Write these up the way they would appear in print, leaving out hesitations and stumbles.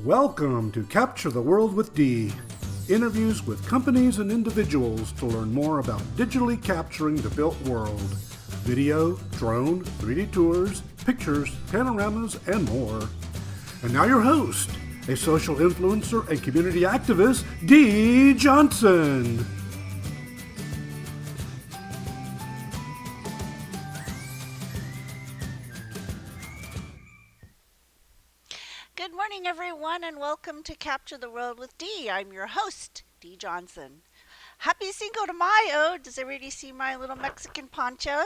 Welcome to Capture the World with Dee. Interviews with companies and individuals to learn more about digitally capturing the built world. Video, drone, 3D tours, pictures, panoramas, and more. And now your host, a social influencer and community activist, Dee Johnson. Good morning, everyone, and welcome to Capture the World with Dee. I'm your host, Dee Johnson. Happy Cinco de Mayo! Does everybody see my little Mexican poncho?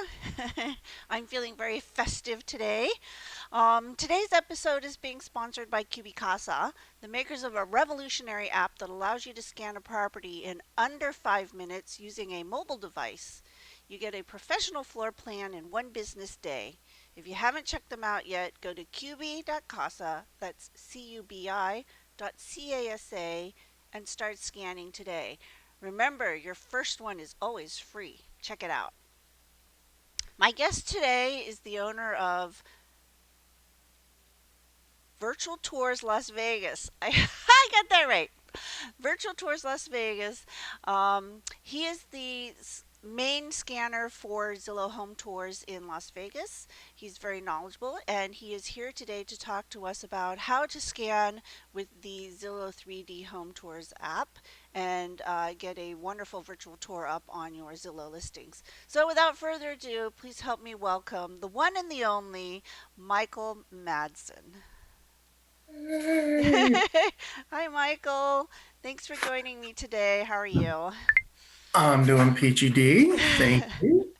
I'm feeling very festive today. Today's episode is being sponsored by Cubicasa, the makers of a revolutionary app that allows you to scan a property in under 5 minutes using a mobile device. You get a professional floor plan in one business day. If you haven't checked them out yet, go to cubi.casa, that's cubi.casa, and start scanning today. Remember, your first one is always free. Check it out. My guest today is the owner of Virtual Tours Las Vegas. I got that right. Virtual Tours Las Vegas. He is the main scanner for Zillow Home Tours in Las Vegas. He's very knowledgeable, and he is here today to talk to us about how to scan with the Zillow 3D Home Tours app and get a wonderful virtual tour up on your Zillow listings. So without further ado, please help me welcome the one and the only Michael Madsen. Hey, Hi, Michael. Thanks for joining me today. How are you? I'm doing peachy D. Thank you.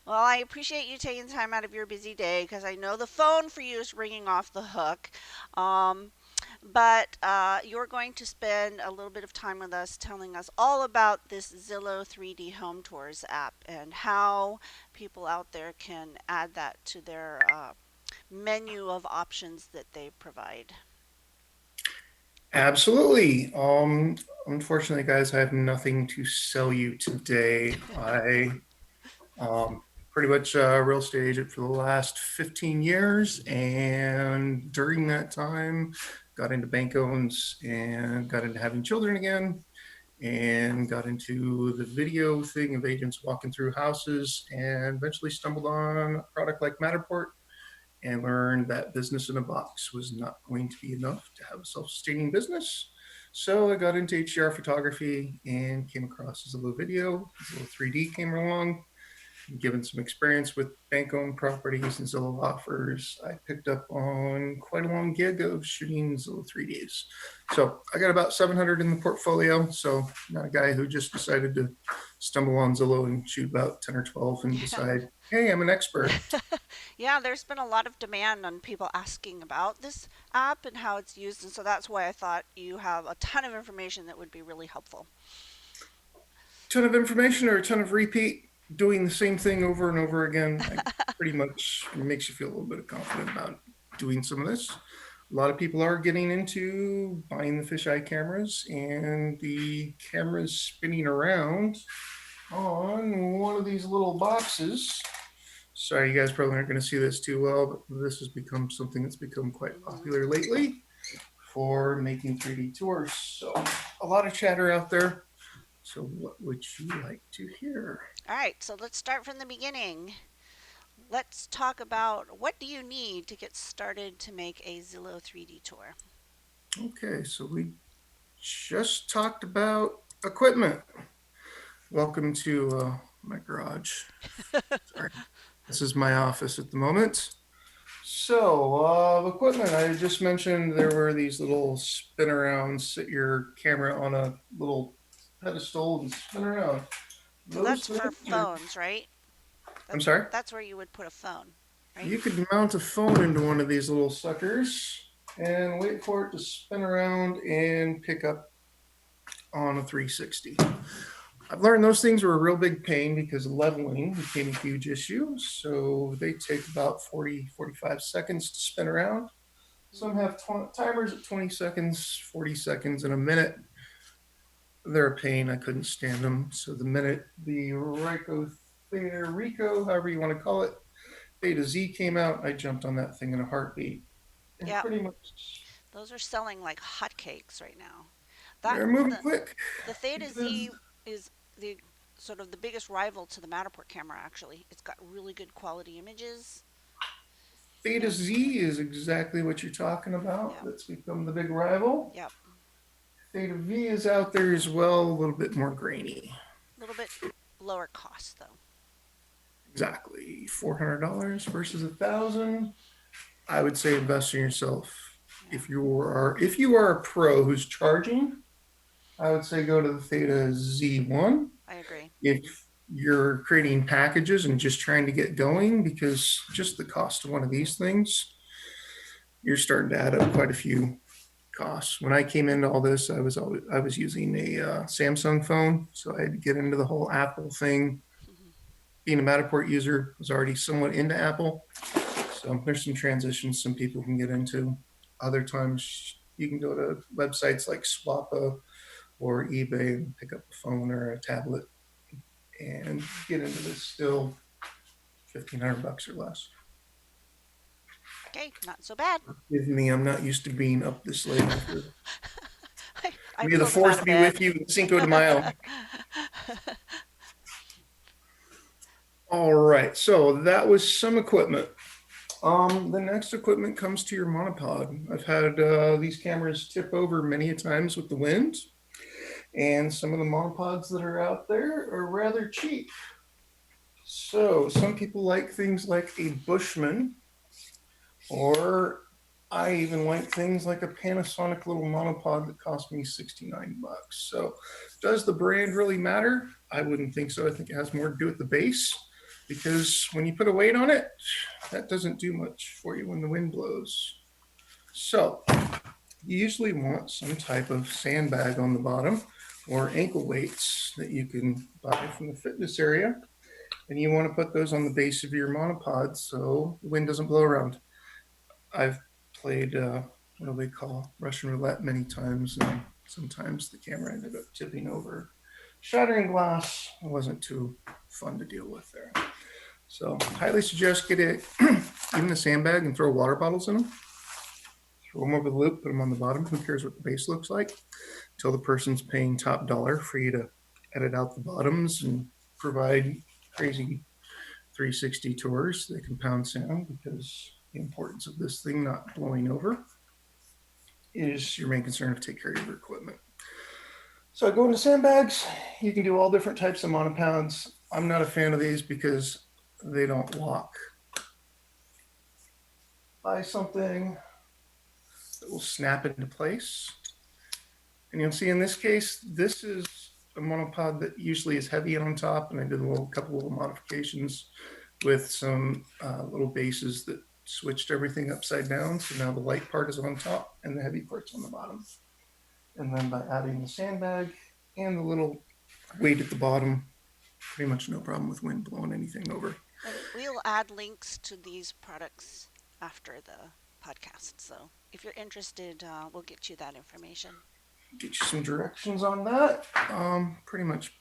Well, I appreciate you taking time out of your busy day because I know the phone for you is ringing off the hook. Um, but you're going to spend a little bit of time with us telling us all about this Zillow 3D Home Tours app and how people out there can add that to their menu of options that they provide. Absolutely. Unfortunately, guys, I have nothing to sell you today. I pretty much real estate agent for the last 15 years, and during that time, got into bank owns and got into having children again, and got into the video thing of agents walking through houses, and eventually stumbled on a product like Matterport and learned that business in a box was not going to be enough to have a self-sustaining business. So I got into HDR photography and came across Zillow Video. Zillow 3D came along. Given some experience with bank-owned properties and Zillow offers, I picked up on quite a long gig of shooting Zillow 3Ds. So I got about 700 in the portfolio. So not a guy who just decided to stumble on Zillow and shoot about 10 or 12 and Yeah. decide, hey, I'm an expert. Yeah, there's been a lot of demand on people asking about this app and how it's used, and so that's why I thought you have a ton of information that would be really helpful. Ton of information or a ton of repeat doing the same thing over and over again. I pretty much makes you feel a little bit confident about doing some of this. A lot of people are getting into buying the fisheye cameras, and the cameras spinning around on one of these little boxes. Sorry, you guys probably aren't going to see this too well, but this has become something that's become quite Hmm. popular lately for making 3D tours. So a lot of chatter out there. So what would you like to hear? All right, so let's start from the beginning. Let's talk about what do you need to get started to make a Zillow 3D tour? Okay, so we just talked about equipment. Welcome to my garage. Sorry, this is my office at the moment. So, equipment, I just mentioned there were these little spin around, sit your camera on a little pedestal and spin around. So Those that's things for are, phones, right? I'm That's sorry, that's where you would put a phone, right? you could mount a phone into one of these little suckers and wait for it to spin around and pick up on a 360. I've learned those things were a real big pain because leveling became a huge issue. So they take about 40, 45 seconds to spin around. Some Hmm. have timers at 20 seconds, 40 seconds, and a minute. They're a pain. I couldn't stand them. So the minute the Rico, however you want to call it, Beta Z came out, I jumped on that thing in a heartbeat. And Yeah, pretty much. Those are selling like hotcakes right now. That They're moving the quick the Theta because Z is the sort of the biggest rival to the Matterport camera. Actually, it's got really good quality images. Theta And Z is exactly what you're talking about. yeah, That's become the big rival. yep, Theta V is out there as well, a little bit more grainy. a little bit lower cost though. Exactly, $400 versus 1,000. I would say invest in yourself. Yeah, If you are a pro who's charging, I would say go to the Theta Z1. I agree. If you're creating packages and just trying to get going, because just the cost of one of these things, you're starting to add up quite a few costs. When I came into all this, I was using a Samsung phone, so I had to get into the whole Apple thing. Being a Matterport user, was already somewhat into Apple, so there's some transitions some people can get into. Other times, you can go to websites like Swappa or eBay and pick up a phone or a tablet and get into this still 1,500 bucks or less. Okay, not so bad. With me, I'm not used to being up this late. I May the pulled them out fourth of be bed. with you, Cinco de Mayo. All right, so that was some equipment. The next equipment comes to your monopod. I've had these cameras tip over many a times with the wind, and some of the monopods that are out there are rather cheap. So some people like things like a Bushman, or I even like things like a Panasonic little monopod that cost me 69 bucks. So does the brand really matter? I wouldn't think so. I think it has more to do with the base, because when you put a weight on it, that doesn't do much for you when the wind blows. So you usually want some type of sandbag on the bottom or ankle weights that you can buy from the fitness area. And you want to put those on the base of your monopod so the wind doesn't blow around. I've played what do they call Russian roulette many times, and sometimes the camera ended up tipping over, shattering glass. It wasn't too fun to deal with there. So highly suggest get it even a sandbag and throw water bottles in them. Throw them over the loop, put them on the bottom. Who cares what the base looks like? Until the person's paying top dollar for you to edit out the bottoms and provide crazy 360 tours that can pound sound, because the importance of this thing not blowing over is your main concern. To take care of your equipment. So I go into sandbags. You can do all different types of monopods. I'm not a fan of these because they don't lock. Buy something that will snap into place. And you'll see in this case, this is a monopod that usually is heavy on top, and I did a couple little modifications with some little bases that switched everything upside down. So now the light part is on top and the heavy part's on the bottom. And then by adding the sandbag and the little weight at the bottom, pretty much no problem with wind blowing anything over. And we'll add links to these products after the podcast. So if you're interested, we'll get you that information. Get you some directions on that. Pretty much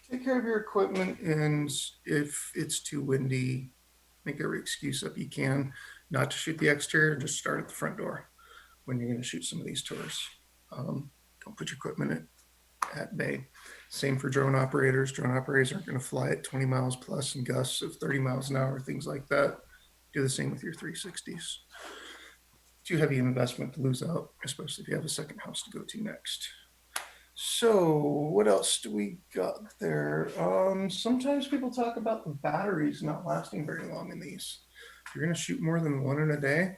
take care of your equipment, and if it's too windy, make every excuse up you can not to shoot the exterior. Just start at the front door when you're going to shoot some of these tours. Don't put your equipment at bay. Same for drone operators. Drone operators aren't going to fly at 20 miles plus and gusts of 30 miles an hour, things like that. Do the same with your 360s. Too heavy an investment to lose out, especially if you have a second house to go to next. So what else do we got there? Sometimes people talk about the batteries not lasting very long in these. If you're going to shoot more than one in a day,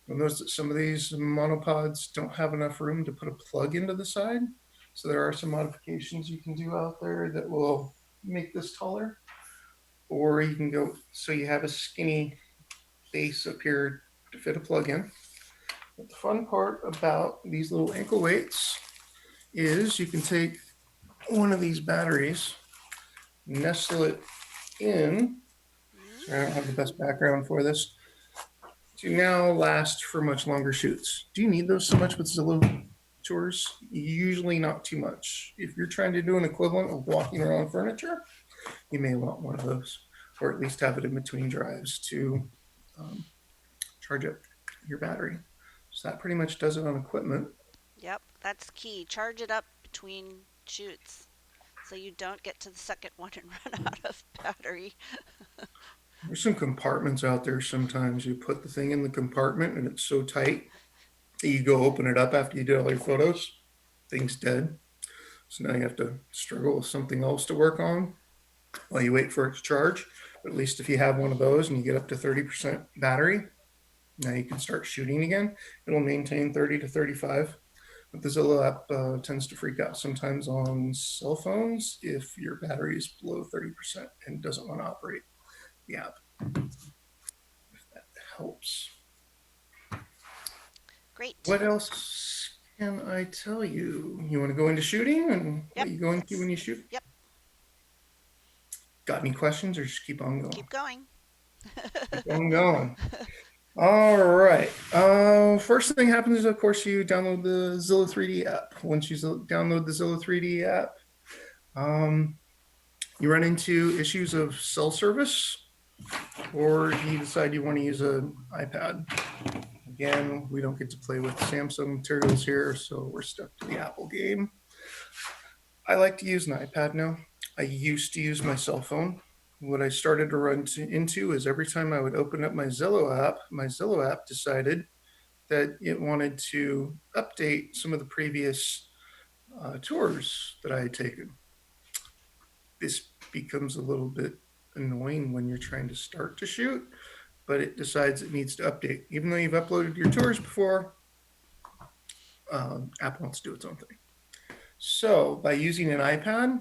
you'll notice that some of these monopods don't have enough room to put a plug into the side. So there are some modifications you can do out there that will make this taller. Or you can go, so you have a skinny base up here to fit a plug in. But the fun part about these little ankle weights is you can take one of these batteries, nestle it in. Sorry, I don't have the best background for this. To now last for much longer shoots. Do you need those so much with Zillow tours? Usually not too much. If you're trying to do an equivalent of walking around furniture, you may want one of those, or at least have it in between drives to charge up your battery. So that pretty much does it on equipment. Yep, that's key. Charge it up between shoots so you don't get to the second one and run out of battery. There's some compartments out there. Sometimes you put the thing in the compartment and it's so tight that you go open it up after you did all your photos, thing's dead. So now you have to struggle with something else to work on while you wait for it to charge. But at least if you have one of those and you get up to 30% battery, now you can start shooting again. It'll maintain 30 to 35. But the Zillow app tends to freak out sometimes on cell phones if your battery is below 30% and doesn't want to operate the app. If that helps. Great. What else can I tell you? You want to go into shooting and Yep. what you go into when you shoot? Yep. Got any questions or just keep on going? Keep going. Keep on going. All right. First thing happens is, of course, you download the Zillow 3D app. Once you download the Zillow 3D app, you run into issues of cell service, or you decide you want to use an iPad. Again, we don't get to play with Samsung materials here, so we're stuck to the Apple game. I like to use an iPad now. I used to use my cell phone. What I started to run into is every time I would open up my Zillow app decided that it wanted to update some of the previous tours that I had taken. This becomes a little bit annoying when you're trying to start to shoot, but it decides it needs to update. Even though you've uploaded your tours before, Apple wants to do its own thing. So by using an iPad,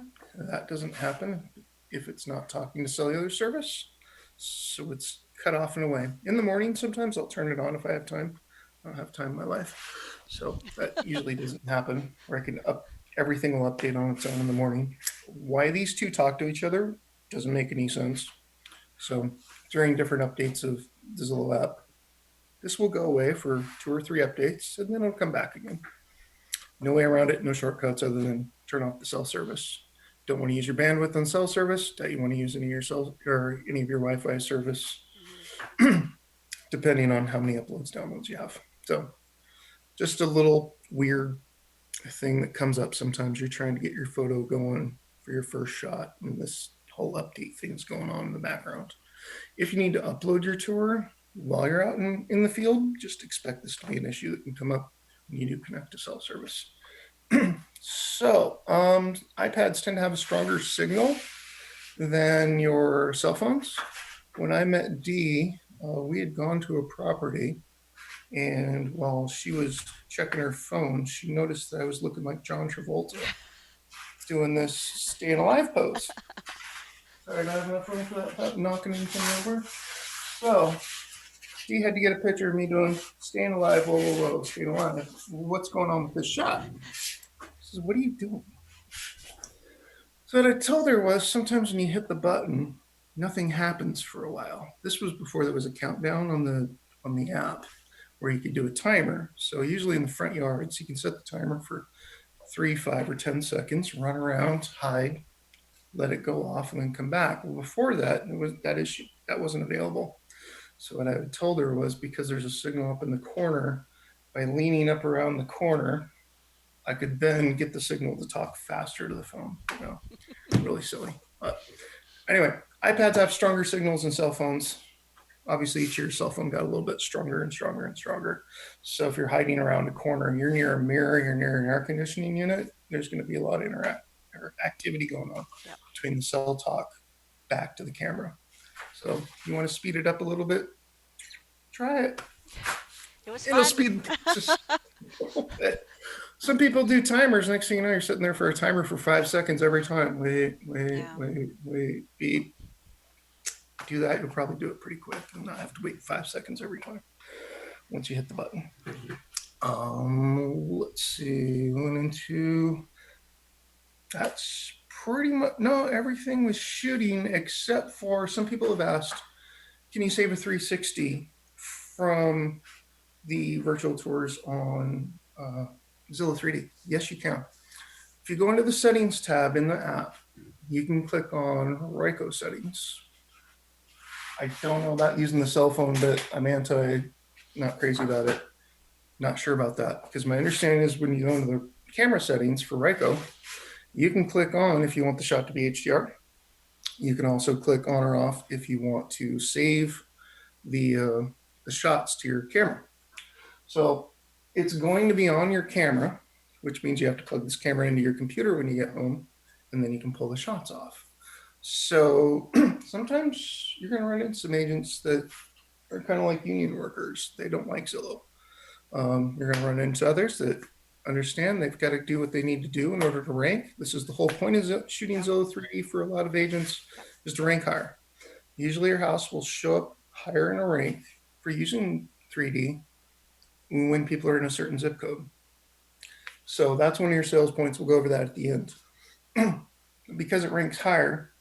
that doesn't happen if it's not talking to cellular service. So it's cut off in a way. In the morning, sometimes I'll turn it on if I have time. I don't have time in my life. So that usually doesn't happen, where I can everything will update on its own in the morning. Why these two talk to each other doesn't make any sense. So during different updates of the Zillow app, this will go away for 2 or 3 updates, and then it'll come back again. No way around it, no shortcuts other than turn off the cell service. Don't want to use your bandwidth on cell service. Don't you want to use any of your cell or any of your Wi-Fi service, depending on how many uploads, downloads you have. So just a little weird thing that comes up sometimes. You're trying to get your photo going for your first shot, and this whole update thing's going on in the background. If you need to upload your tour while you're out in the field, just expect this to be an issue that can come up when you do connect to cell service. So iPads tend to have a stronger signal than your cell phones. When I met Dee, we had gone to a property, and while she was checking her phone, she noticed that I was looking like John Travolta doing this staying alive pose. Sorry, I don't have enough room for that without knocking anything over. So Dee had to get a picture of me doing staying alive, whoa, whoa, whoa, staying alive. What's going on with this shot? She says, what are you doing? So what I told her was sometimes when you hit the button, nothing happens for a while. This was before there was a countdown on the app where you could do a timer. So usually in the front yards, you can set the timer for 3, 5, or 10 seconds, run around, hide, let it go off, and then come back. Well, before that, it was that issue that wasn't available. So what I told her was, because there's a signal up in the corner, by leaning up around the corner, I could then get the signal to talk faster to the phone. You know, really silly. But anyway, iPads have stronger signals than cell phones. Obviously, each year cell phone got a little bit stronger and stronger and stronger. So if you're hiding around a corner, you're near a mirror, you're near an air conditioning unit, there's going to be a lot of activity going on between the cell talk back to the camera. So if you want to speed it up a little bit, try it. It was It'll fun. speed just a little bit. Some people do timers. Next thing you know, you're sitting there for a timer for 5 seconds every time. Wait, beep. Do that, you'll probably do it pretty quick and not have to wait 5 seconds every time once you hit the button. Let's see, 1 and 2. That's pretty much, no, everything was shooting except for some people have asked, can you save a 360 from the virtual tours on Zillow 3D? Yes, you can. If you go into the settings tab in the app, you can click on Ryko settings. I don't know about using the cell phone, but I'm not crazy about it. Not sure about that because my understanding is when you go into the camera settings for Ryko, you can click on if you want the shot to be HDR. You can also click on or off if you want to save the shots to your camera. So it's going to be on your camera, which means you have to plug this camera into your computer when you get home, and then you can pull the shots off. So sometimes you're going to run into some agents that are kind of like union workers. They don't like Zillow. You're going to run into others that understand they've got to do what they need to do in order to rank. This is the whole point of shooting Yep. Zillow 3D for a lot of agents Yep. is to rank higher. Usually your house will show up higher in a rank for using 3D when people are in a certain zip code. So that's one of your sales points. We'll go over that at the end. Because it ranks higher,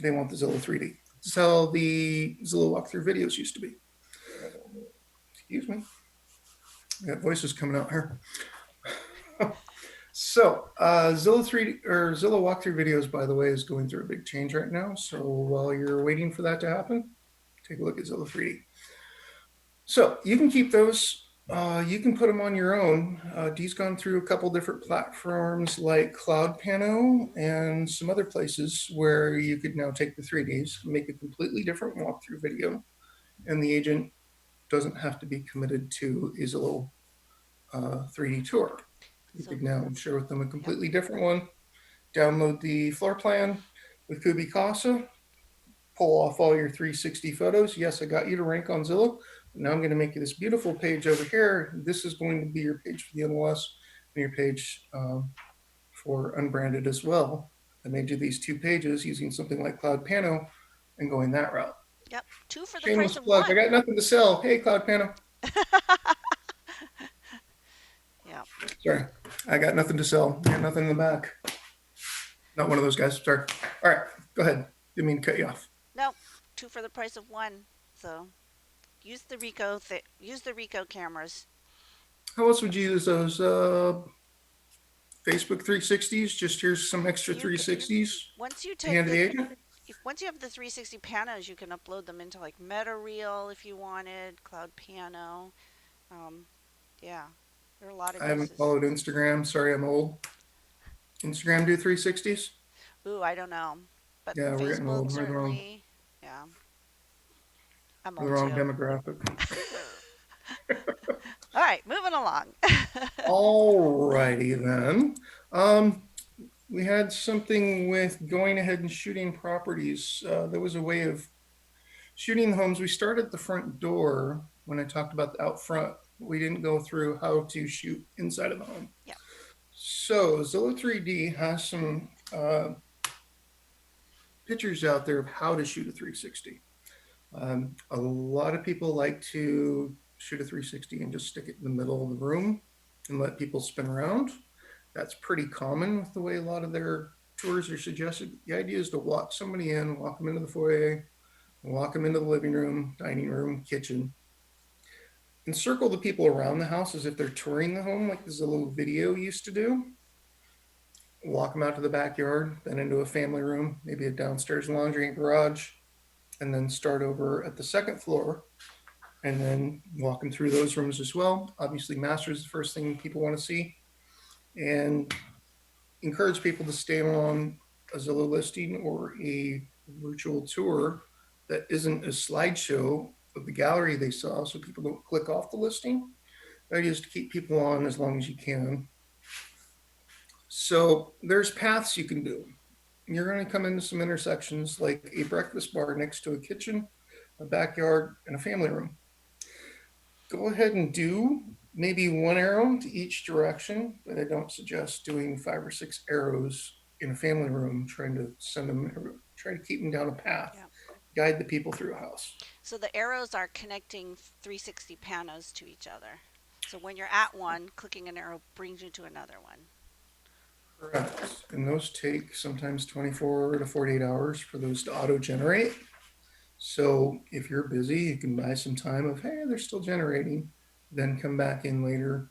they want the Zillow 3D. This is how the Zillow walkthrough videos used to be. Excuse me. I got voices coming out here. So Zillow 3D or Zillow walkthrough videos, by the way, is going through a big change right now. So while you're waiting for that to happen, take a look at Zillow 3D. So you can keep those. You can put them on your own. Dee's gone through a couple different platforms like Cloud Pano and some other places where you could now take the 3Ds, make a completely different walkthrough video, and the agent doesn't have to be committed to a Zillow 3D tour. You So, could now share with them a yep. completely different one, download the floor plan with Kubi Casa, pull off all your 360 photos. Yes, I got you to rank on Zillow. Now I'm going to make you this beautiful page over here. This is going to be your page for the NLS and your page for unbranded as well. I made you these two pages using something like Cloud Pano and going that route. Yep. Two for the price Shameless of plug. I one. got nothing to sell. Hey, Cloud Pano. Yeah. Sorry, I got nothing to sell. I got nothing in the back. Not one of those guys. Sorry. All right, go ahead. Didn't mean to cut you off. Nope. Two for the price of one. So use the Rico cameras. How else would you use those? Facebook 360s. Just here's some extra You can 360s once you to take hand to the the agent. once you have the 360 panos, you can upload them into like MetaReel if you wanted, Cloud Piano. Um, yeah, there are a lot of I haven't uses. followed Instagram. Sorry, I'm old. Instagram do 360s? Ooh, I don't know, but Yeah, we're getting Facebook old. certainly. Yeah, I'm We're the old wrong too. demographic. All right, moving along. All righty then. Um, we had something with going ahead and shooting properties. There was a way of shooting the homes. We started at the front door when I talked about the out front. We didn't go through how to shoot inside of the home. Yeah. So Zillow 3D has some pictures out there of how to shoot a 360. A lot of people like to shoot a 360 and just stick it in the middle of the room and let people spin around. That's pretty common with the way a lot of their tours are suggested. The idea is to walk somebody in, walk them into the foyer, walk them into the living room, dining room, kitchen, and circle the people around the house as if they're touring the home, like the Zillow video used to do. Walk them out to the backyard, then into a family room, maybe a downstairs laundry and garage, and then start over at the second floor and then walk them through those rooms as well. Obviously, master is the first thing people want to see, and encourage people to stay on a Zillow listing or a virtual tour that isn't a slideshow of the gallery they saw, so people don't click off the listing. The idea is to keep people on as long as you can. So there's paths you can do. You're going to come into some intersections like a breakfast bar next to a kitchen, a backyard, and a family room. Go ahead and do maybe one arrow to each direction, but I don't suggest doing 5 or 6 arrows in a family room, trying to send them, try to keep them down a path, Yeah. guide the people through a house. So the arrows are connecting 360 panos to each other. So when you're at one, clicking an arrow brings you to another one. Correct. And those take sometimes 24 to 48 hours for those to auto generate. So if you're busy, you can buy some time of, hey, they're still generating, then come back in later.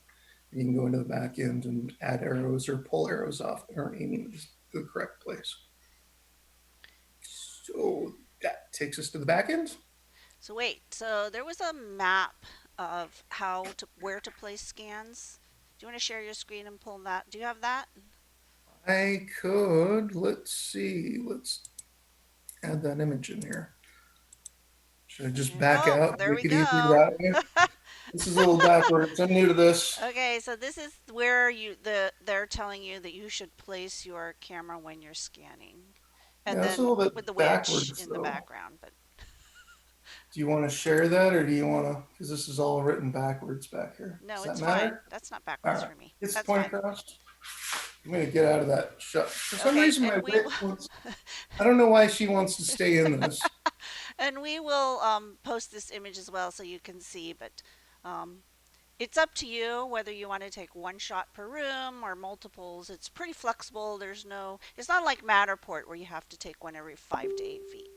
You can go into the back end and add arrows or pull arrows off that aren't aiming to the correct place. So that takes us to the back end. So wait, so there was a map of where to place scans. Do you want to share your screen and pull that? Do you have that? I could. Let's see. Let's add that image in here. Should I just back Oh, out? there Make we it easier go. that way. This is a little backwards. I'm new to this. Okay, so this is where they're telling you that you should place your camera when you're scanning, and Yeah, it's a little then bit with the witch backwards in the though. background. But Do you want to share that, or do you want to? Because this is all written backwards back here. no, Does that it's fine. matter? That's not All backwards right. for me. Gets the That's point fine. across. I'm gonna get out of that shot. For some Okay, reason, my and we witch will wants. I don't know why she wants to stay in this. and we will post this image as well so you can see. But um, it's up to you whether you want to take one shot per room or multiples. It's pretty flexible. It's not like Matterport where you have to take one every 5 to 8 feet.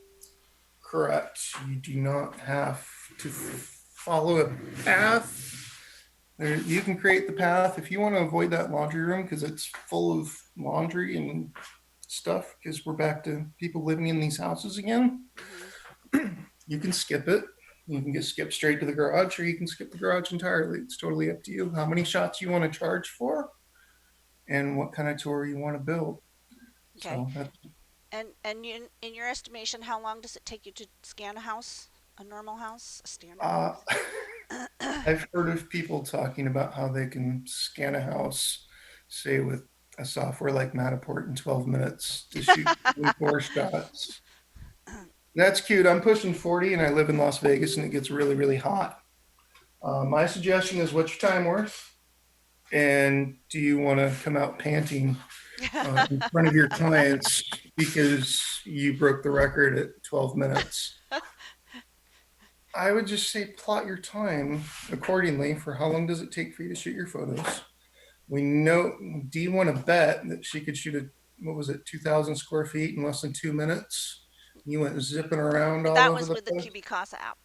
Correct. You do not have to follow a path. You can create the path if you want to avoid that laundry room because it's full of laundry and stuff. Because we're back to people living in these houses again. Hmm. You can skip it. You can get skipped straight to the garage, or you can skip the garage entirely. It's totally up to you. How many shots you want to charge for, and what kind of tour you want to build. Okay. So that's And in your estimation, how long does it take you to scan a house? A normal house? A standard uh, house? I've heard of people talking about how they can scan a house, say with a software like Matterport in 12 minutes to shoot 24 shots. That's cute. I'm pushing 40 and I live in Las Vegas and it gets really, really hot. My suggestion is what's your time worth? And do you want to come out panting in front of your clients because you broke the record at 12 minutes? I would just say plot your time accordingly for how long does it take for you to shoot your photos. We know, do you want to bet that she could shoot what was it, 2,000 square feet in less than 2 minutes? You went zipping around all That over was the with the place. Cubicasa app.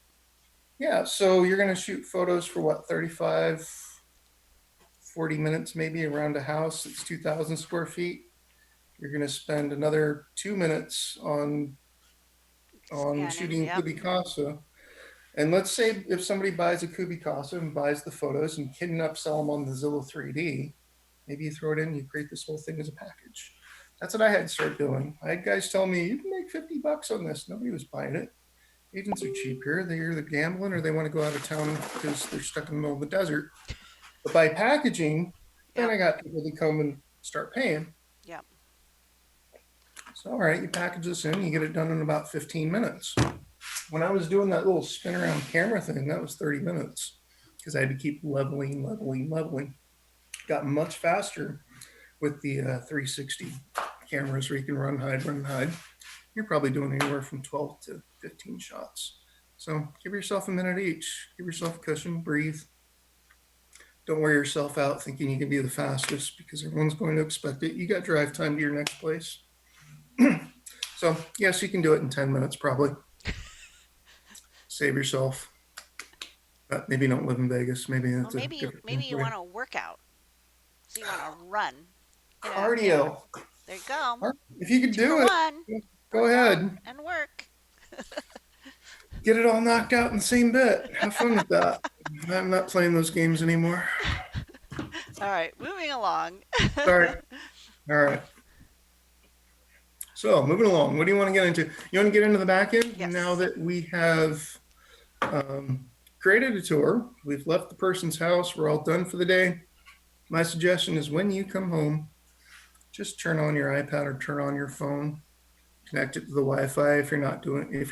Yeah, so you're going to shoot photos for what, 35, 40 minutes maybe around a house that's 2,000 square feet. You're going to spend another 2 minutes on Scanning. shooting Yep. Cubicasa. And let's say if somebody buys a Cubicasa and buys the photos and can upsell them on the Zillow 3D, maybe you throw it in, you create this whole thing as a package. That's what I had to start doing. I had guys tell me, you can make $50 on this. Nobody was buying it. Agents are cheap here. They're either gambling or they want to go out of town because they're stuck in the middle of the desert. But by packaging, then Yep. I got people to come and start paying. Yep. So, all right, you package this in, you get it done in about 15 minutes. When I was doing that little spin around camera thing, that was 30 minutes because I had to keep leveling. Got much faster with the 360 cameras where you can run, hide. You're probably doing anywhere from 12 to 15 shots. So give yourself a minute each. Give yourself a cushion, breathe. Don't wear yourself out thinking you can be the fastest because everyone's going to expect it. You got drive time to your next place. So yes, you can do it in 10 minutes probably. Save yourself. But maybe don't live in Vegas. Maybe Well, that's a different thing maybe you for you. want to work out, so you want to run. Cardio. There you go. If you could Two for do it, one. go Work out ahead. and work. Get it all knocked out in the same bit. Have fun with that. I'm not playing those games anymore. All right, moving along. Sorry. All right. So moving along, what do you want to get into? You want to get into the back end? Yes. Now that we have created a tour, we've left the person's house, we're all done for the day. My suggestion is when you come home, just turn on your iPad or turn on your phone, connect it to the Wi-Fi if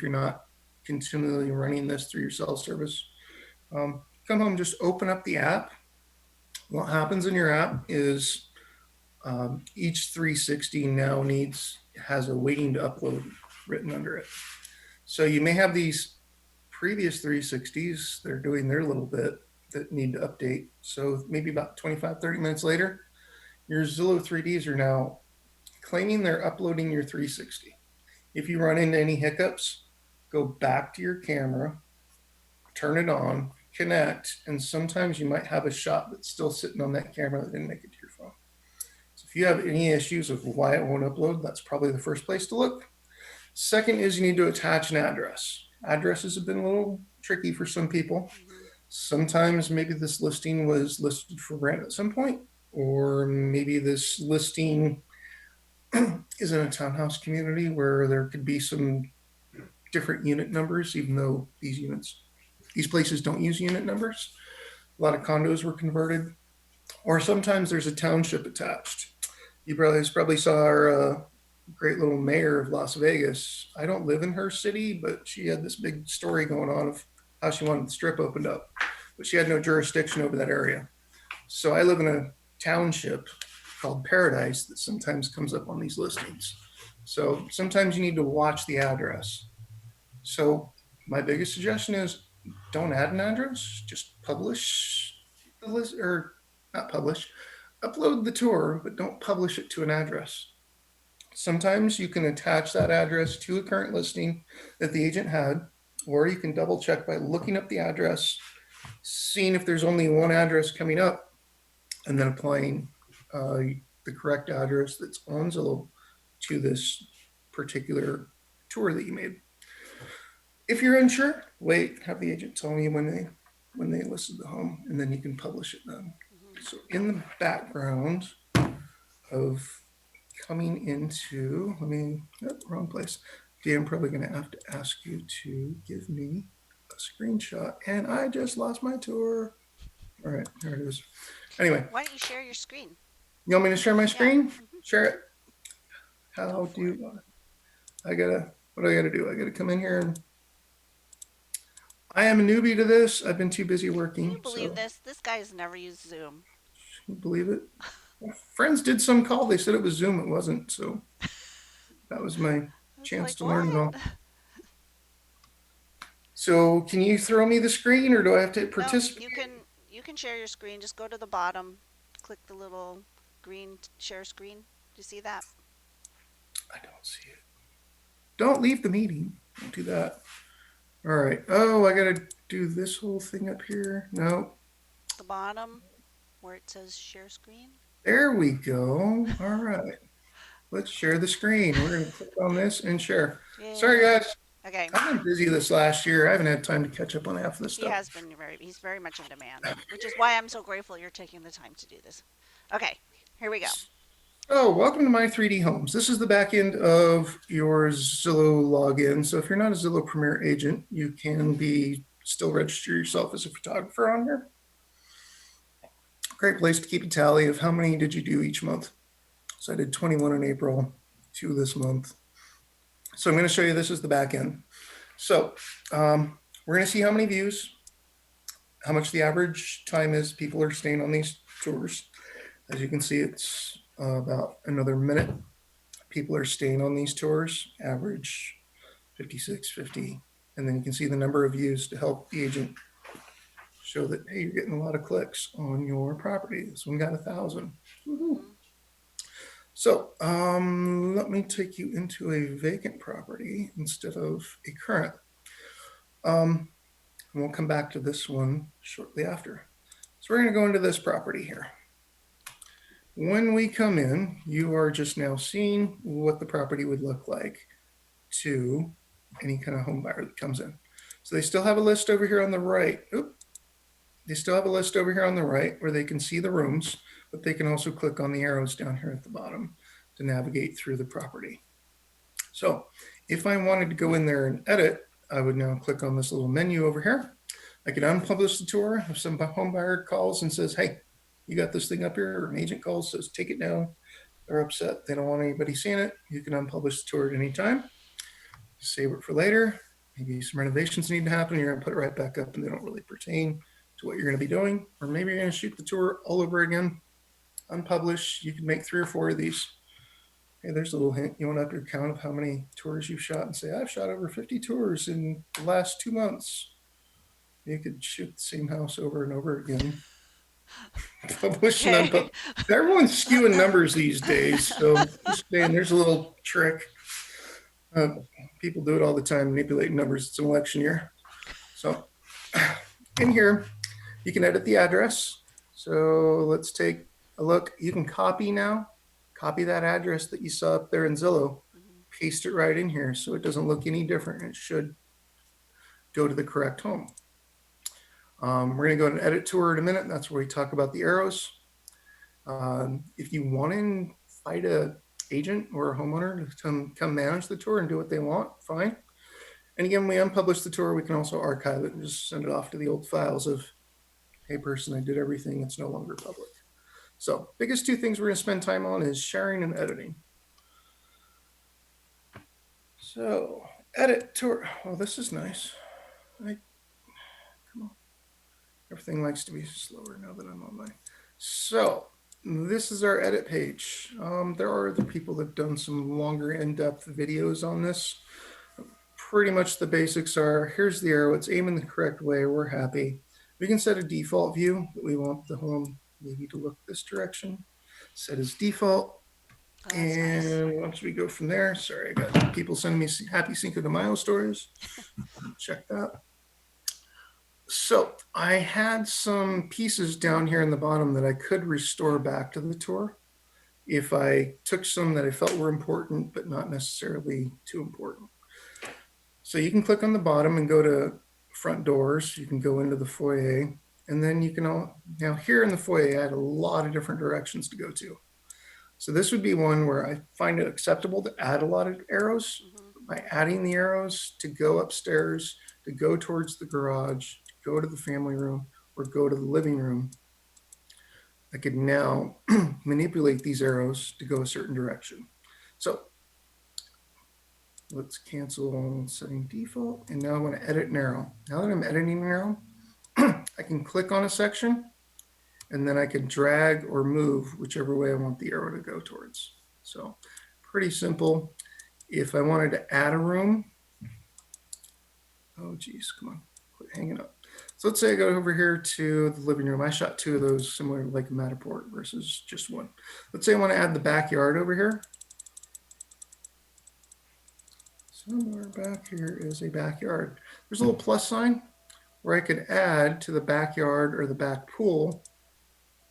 you're not continually running this through your cell service. Come home, just open up the app. What happens in your app is each 360 now has a waiting to upload written under it. So you may have these previous 360s, they're doing their little bit that need to update. So maybe about 25, 30 minutes later, your Zillow 3Ds are now claiming they're uploading your 360. If you run into any hiccups, go back to your camera, turn it on, connect, and sometimes you might have a shot that's still sitting on that camera that didn't make it to your phone. So if you have any issues of why it won't upload, that's probably the first place to look. Second is you need to attach an address. Addresses have been a little tricky for some people. Sometimes maybe this listing was listed for rent at some point, or maybe this listing is in a townhouse community where there could be some different unit numbers, even though these places don't use unit numbers. A lot of condos were converted, or sometimes there's a township attached. You probably saw our great little mayor of Las Vegas. I don't live in her city, but she had this big story going on of how she wanted the strip opened up, but she had no jurisdiction over that area. So I live in a township called Paradise that sometimes comes up on these listings. So sometimes you need to watch the address. So my biggest suggestion is don't add an address, just publish the list, or not publish, upload the tour, but don't publish it to an address. Sometimes you can attach that address to a current listing that the agent had, or you can double check by looking up the address, seeing if there's only one address coming up, and then applying the correct address that's on Zillow to this particular tour that you made. If you're unsure, wait, have the agent tell you when they listed the home, and then you can publish it then. So in the background of coming into, wrong place. Dee, I'm probably going to have to ask you to give me a screenshot, and I just lost my tour. All right, there it is. Anyway, Why don't you share your screen? you want me to share my screen? Yeah. Share it. How do you? What do I gotta do? I gotta come in here and. I am a newbie to this. I've been too busy working. Can you believe this? This guy has never used Zoom. Can you believe it? My friends did some call. They said it was Zoom. It wasn't. So that was my chance to learn it all. So can you throw me the screen, or do I have to participate? No, you can share your screen. Just go to the bottom, click the little green share screen. Do you see that? I don't see it. Don't leave the meeting. Don't do that. All right. Oh, I gotta do this whole thing up here. No. The bottom where it says share screen. There we go. All right. Let's share the screen. We're going to click on this and share. Yay. Sorry, guys. Okay. I've been busy this last year. I haven't had time to catch up on half of this stuff. He's very much in demand, which is why I'm so grateful you're taking the time to do this. Okay, here we go. Oh, welcome to My 3D Homes. This is the back end of your Zillow login. So if you're not a Zillow Premier agent, you can still register yourself as a photographer on here. Great place to keep a tally of how many did you do each month. So I did 21 in April, 2 this month. So I'm going to show you this is the back end. So we're going to see how many views, how much the average time is people are staying on these tours. As you can see, it's about another minute. People are staying on these tours, average 56, 50. And then you can see the number of views to help the agent show that, hey, you're getting a lot of clicks on your property. This one got 1,000. Woo-hoo. So let me take you into a vacant property instead of a current. And we'll come back to this one shortly after. So we're going to go into this property here. When we come in, you are just now seeing what the property would look like to any kind of home buyer that comes in. So they still have a list over here on the right. They still have a list over here on the right where they can see the rooms, but they can also click on the arrows down here at the bottom to navigate through the property. So if I wanted to go in there and edit, I would now click on this little menu over here. I could unpublish the tour. If some home buyer calls and says, hey, you got this thing up here, or an agent calls, says, take it down. They're upset. They don't want anybody seeing it. You can unpublish the tour at any time. Save it for later. Maybe some renovations need to happen. You're going to put it right back up and they don't really pertain to what you're going to be doing. Or maybe you're going to shoot the tour all over again. Unpublish. You can make 3 or 4 of these. Hey, there's a little hint. You want to up your count of how many tours you've shot and say, I've shot over 50 tours in the last 2 months. You could shoot the same house over and over again. Publish and unpublish. Everyone's skewing numbers these days. So just saying, there's a little trick. People do it all the time, manipulating numbers. It's an election year. So in here, you can edit the address. So let's take a look. You can copy now. Copy that address that you saw up there in Zillow. Paste it right in here so it doesn't look any different. It should go to the correct home. We're going to go to edit tour in a minute. That's where we talk about the arrows. If you want to invite a agent or a homeowner to come manage the tour and do what they want, fine. And again, we unpublish the tour. We can also archive it and just send it off to the old files of, hey, person, I did everything. It's no longer public. So biggest two things we're going to spend time on is sharing and editing. So edit tour. Oh, this is nice. Come on. Everything likes to be slower now that I'm on my. So this is our edit page. There are other people that have done some longer in-depth videos on this. Pretty much the basics are, here's the arrow, it's aiming the correct way, we're happy. We can set a default view, but we want the home maybe to look this direction. Set as default. Oh, that's nice. And once we go from there, sorry, I got people sending me happy Cinco de Mayo stories. Check that. So I had some pieces down here in the bottom that I could restore back to the tour if I took some that I felt were important, but not necessarily too important. So you can click on the bottom and go to front doors. You can go into the foyer, and then you can now here in the foyer, I had a lot of different directions to go to. So this would be one where I find it acceptable to add a lot of arrows. By adding the arrows to go upstairs, to go towards the garage, to go to the family room, or go to the living room, I could now manipulate these arrows to go a certain direction. So let's cancel setting default. And now I want to edit an arrow. Now that I'm editing an arrow, I can click on a section and then I can drag or move whichever way I want the arrow to go towards. So pretty simple. If I wanted to add a room, oh geez, come on, quit hanging up. So let's say I go over here to the living room. I shot two of those similar like a Matterport versus just one. Let's say I want to add the backyard over here. Somewhere back here is a backyard. There's a little plus sign where I could add to the backyard or the back pool.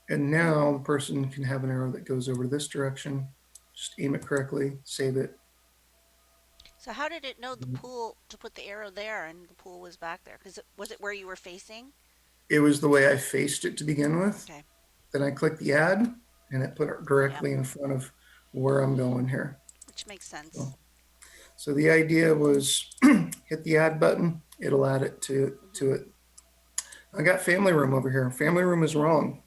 And now the person can have an arrow that goes over this direction. Just aim it correctly, save it. So how did it know the pool to put the arrow there and the pool was back there? Because was it where you were facing? It was the way I faced it to begin with. Okay. Then I clicked the add and it put it Yeah. directly in front of where I'm going here. Which makes sense. So the idea was hit the add button, it'll add it to it. I got family room over here. Family room is wrong.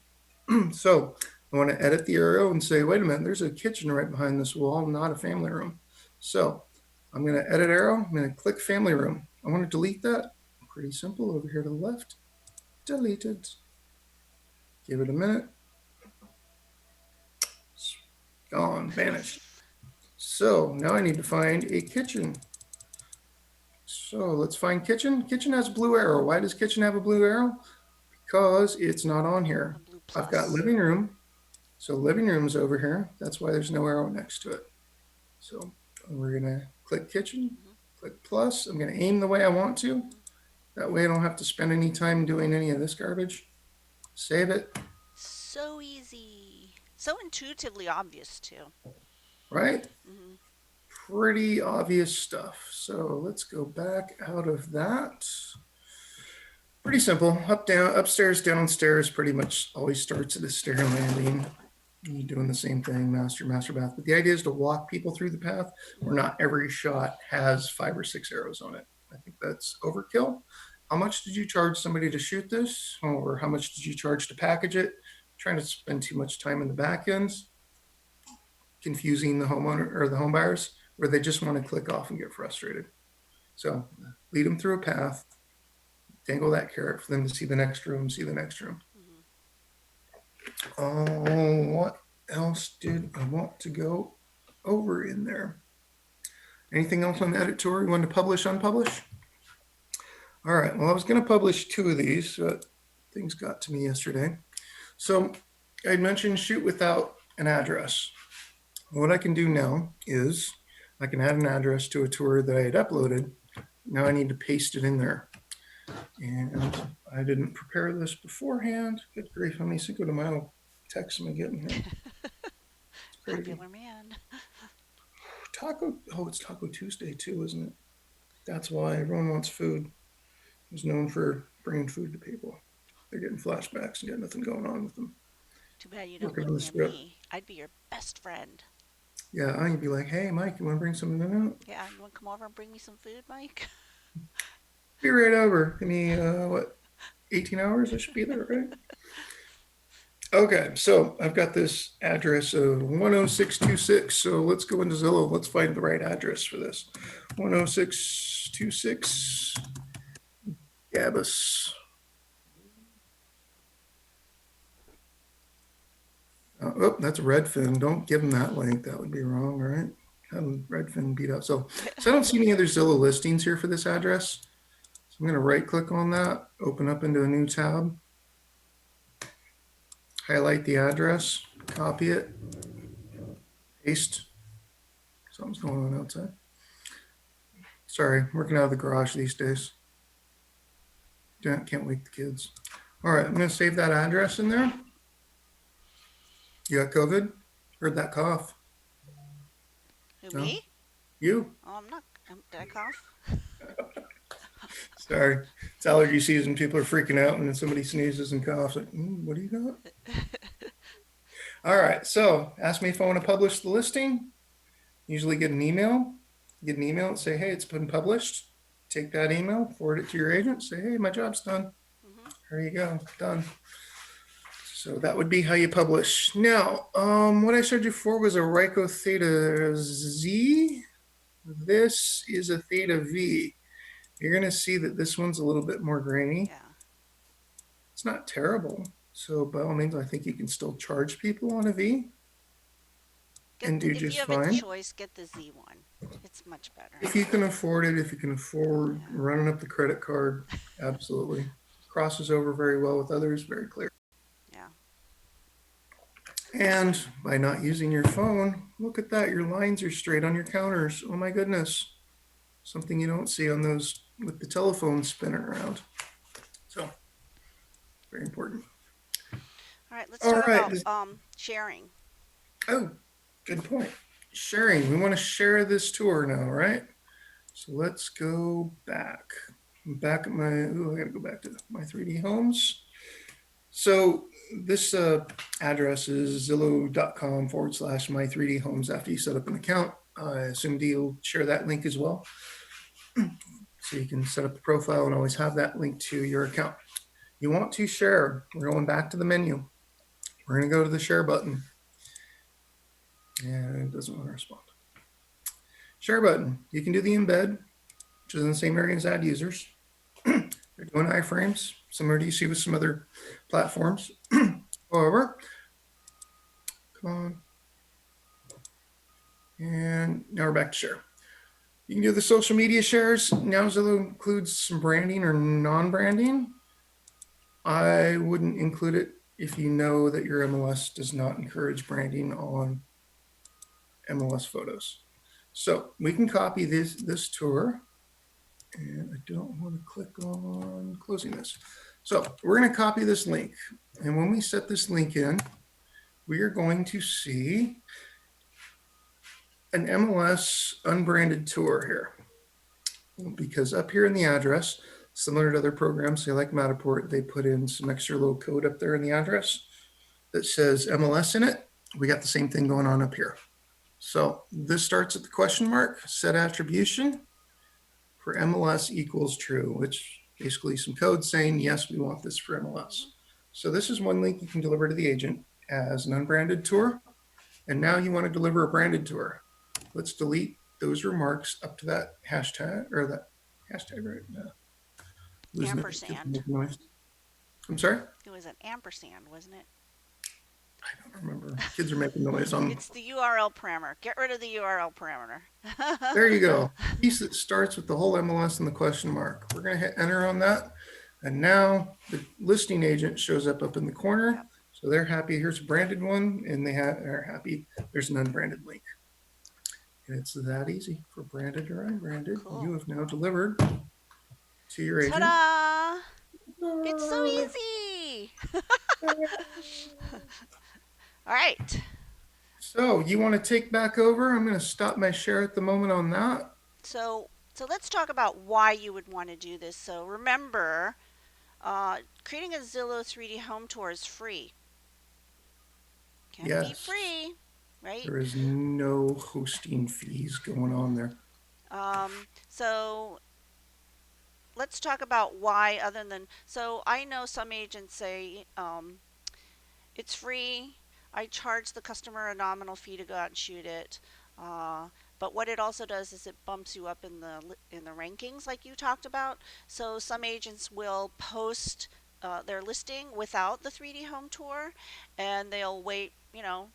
So I want to edit the arrow and say, wait a minute, there's a kitchen right behind this wall, not a family room. So I'm going to edit arrow. I'm going to click family room. I want to delete that. Pretty simple. Over here to the left. Deleted. Give it a minute. It's gone, vanished. So now I need to find a kitchen. So let's find kitchen. Kitchen has a blue arrow. Why does kitchen have a blue arrow? Because it's not on here. A blue plus. I've got living room. So living room's over here. That's why there's no arrow next to it. So we're going to click kitchen, click plus. I'm going to aim the way I want to. That way I don't have to spend any time doing any of this garbage. Save it. So easy. So intuitively obvious too. Right? Pretty obvious stuff. So let's go back out of that. Pretty simple. Up, down, upstairs, downstairs, pretty much always starts at a stair landing. You're doing the same thing, master bath. But the idea is to walk people through the path where not every shot has 5 or 6 arrows on it. I think that's overkill. How much did you charge somebody to shoot this? Or how much did you charge to package it? Trying to spend too much time in the back ends, confusing the homeowner or the home buyers, where they just want to click off and get frustrated. So lead them through a path, dangle that carrot for them to see the next room, see the next room. What else did I want to go over in there? Anything else on the edit tour you want to publish, unpublish? All right, well, I was going to publish 2 of these, but things got to me yesterday. So I mentioned shoot without an address. What I can do now is I can add an address to a tour that I had uploaded. Now I need to paste it in there. And I didn't prepare this beforehand. Good grief, how many Cinco de Mayo texts am I getting here? Popular man. It's Taco Tuesday too, isn't it? That's why everyone wants food. He's known for bringing food to people. They're getting flashbacks and got nothing going on with them. Too bad you don't Working live on the near script. me. I'd be your best friend. Yeah, I can be like, hey, Mike, you want to bring something out? Yeah, you want to come over and bring me some food, Mike? Be right over. Give me, 18 hours? I should be there, right? Okay, so I've got this address of 10626. So let's go into Zillow. Let's find the right address for this. 10626 Gabus. Oh, that's Redfin. Don't give them that link. That would be wrong, right? Have Redfin beat up. So I don't see any other Zillow listings here for this address. So I'm going to right click on that, open up into a new tab, highlight the address, copy it, paste. Something's going on outside. Sorry, working out of the garage these days. Can't wake the kids. All right, I'm going to save that address in there. You got COVID? Heard that cough? Who, No? me? You? Oh, I'm not. Did I cough? Sorry. It's allergy season. People are freaking out when somebody sneezes and coughs. Like, what do you got? All right, so ask me if I want to publish the listing. Usually get an email. Get an email and say, hey, it's been published. Take that email, forward it to your agent, say, hey, my job's done. Mm-hmm. There you go, done. So that would be how you publish. Now, what I showed you before was a Ryko Theta Z. This is a Theta V. You're going to see that this one's a little bit more grainy. Yeah. It's not terrible. So by all means, I think you can still charge people on a V and do If you just have a fine. choice, get the Z one. It's much better. If you can afford it, if you can afford Yeah. running up the credit card, absolutely. Crosses over very well with others, very clear. Yeah. And by not using your phone, look at that. Your lines are straight on your counters. Oh my goodness. Something you don't see on those with the telephone spinning around. So, very important. All right, let's All talk right. about sharing. Oh, good point. Sharing. We want to share this tour now, right? So let's go back. I'm back at my, I got to go back to my 3D homes. So this address is zillow.com/my 3D homes after you set up an account. I assume Dee will share that link as well. So you can set up the profile and always have that link to your account. You want to share. We're going back to the menu. We're going to go to the share button. And it doesn't want to respond. Share button. You can do the embed, which is in the same area as add users. They're doing iframes, similar to you see with some other platforms. However, come on. And now we're back to share. You can do the social media shares. Now Zillow includes some branding or non-branding. I wouldn't include it if you know that your MLS does not encourage branding on MLS photos. So we can copy this tour. And I don't want to click on closing this. So we're going to copy this link. And when we set this link in, we are going to see an MLS unbranded tour here. Because up here in the address, similar to other programs, say like Matterport, they put in some extra little code up there in the address that says MLS in it. We got the same thing going on up here. So this starts at the question mark, set attribution for MLS equals true, which basically some code saying, yes, we want this for MLS. So this is one link you can deliver to the agent as an unbranded tour. And now you want to deliver a branded tour. Let's delete those remarks up to that hashtag or that hashtag, right? Ampersand. I'm sorry? It was an ampersand, wasn't it? I don't remember. Kids are making noise. It's the URL parameter. Get rid of the URL parameter. There you go. Piece that starts with the whole MLS and the question mark. We're going to hit enter on that. And now the listing agent shows up in the corner. Yep. So they're happy. Here's a branded one, and are happy. There's an unbranded link. And it's that easy for branded or unbranded. Cool. You have now delivered to your agent. Ta-da! It's so easy. All right. So you want to take back over? I'm going to stop my share at the moment on that. So let's talk about why you would want to do this. So remember, Creating a Zillow 3D home tour is free. Can't be Yes. free, right? There is no hosting fees going on there. So let's talk about why, other than, so I know some agents say, it's free. I charge the customer a nominal fee to go out and shoot it. Uh, but what it also does is it bumps you up in the rankings, like you talked about. So some agents will post their listing without the 3D home tour, and they'll wait,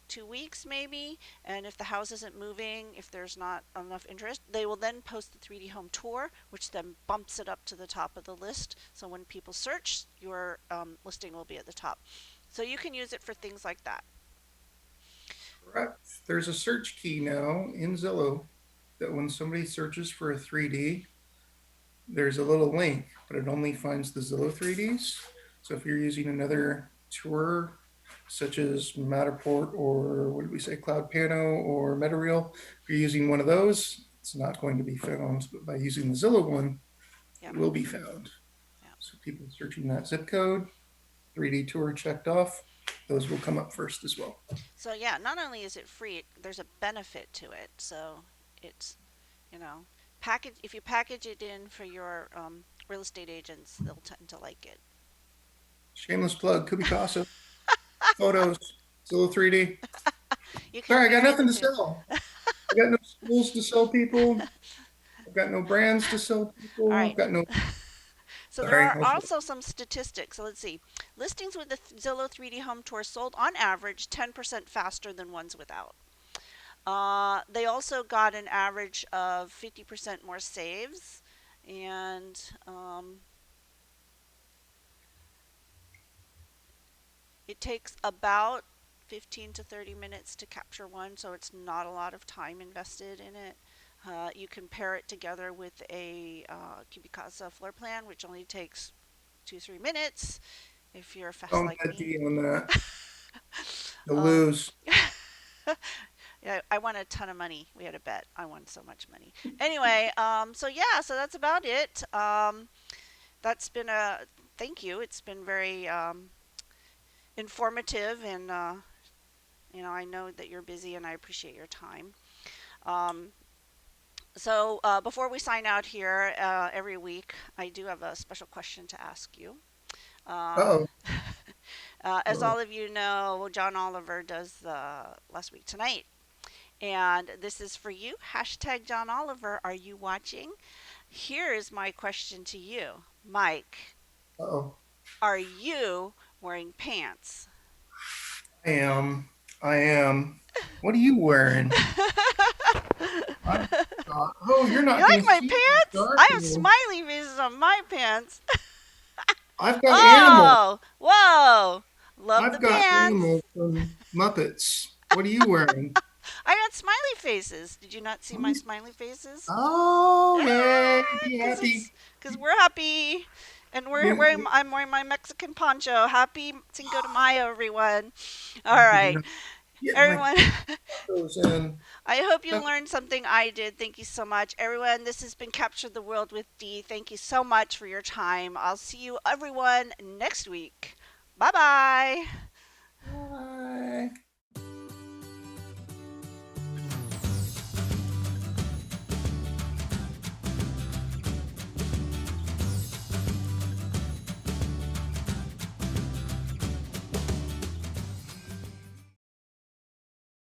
2 weeks maybe. And if the house isn't moving, if there's not enough interest, they will then post the 3D home tour, which then bumps it up to the top of the list. So when people search, your listing will be at the top. So you can use it for things like that. Correct. There's a search key now in Zillow that when somebody searches for a 3D, there's a little link, but it only finds the Zillow 3Ds. So if you're using another tour, such as Matterport or what did we say, Cloud Pano or MetaReal, if you're using one of those, it's not going to be found. But by using the Zillow one, Yep. it will be found. Yep. So people searching that zip code, 3D tour checked off, those will come up first as well. So yeah, not only is it free, there's a benefit to it. So it's, you know, package if you package it in for your real estate agents, they'll tend to like it. Shameless plug, Kubicasa, photos, Zillow 3D. You can Sorry, I got marry the nothing to two. sell. I got no schools to sell people. I've got no brands to sell All people. I've right. got no. So there Sorry. are also some statistics. So let's see. Listings with the Zillow 3D home tour sold on average 10% faster than ones without. They also got an average of 50% more saves, and it takes about 15 to 30 minutes to capture one, so it's not a lot of time invested in it. You can pair it together with a Cubicasa floor plan, which only takes 2-3 minutes if you're fast Don't like bet me. D on that. You'll Um, lose. yeah, I won a ton of money. We had a bet. I won so much money. Anyway, so yeah, so that's about it. That's been a thank you. It's been very informative, and I know that you're busy, and I appreciate your time. Um, so before we sign out here every week, I do have a special question to ask you. Uh, Oh. as all of you know, John Oliver does the Last Week Tonight. And this is for you. Hashtag John Oliver. Are you watching? Here is my question to you, Mike. Oh. Are you wearing pants? I am. I am. What are you wearing? I've got. Oh, you're You not going like to my see this, pants? are I have you? smiley faces on my pants. I've got animals. Oh, whoa. Love the I've got pants. animals from Muppets. What are you wearing? I got smiley faces. Did you not see Let my me. smiley faces? Oh, yay! Be Because happy. we're happy, and You, I'm wearing my Mexican poncho. Happy Cinco de Mayo, everyone. All I did right, not get my everyone. photos in. I hope you No, learned something I did. Thank you so much, everyone. This has been Capture the World with Dee. Thank you so much for your time. I'll see you, everyone, next week. Bye bye. bye.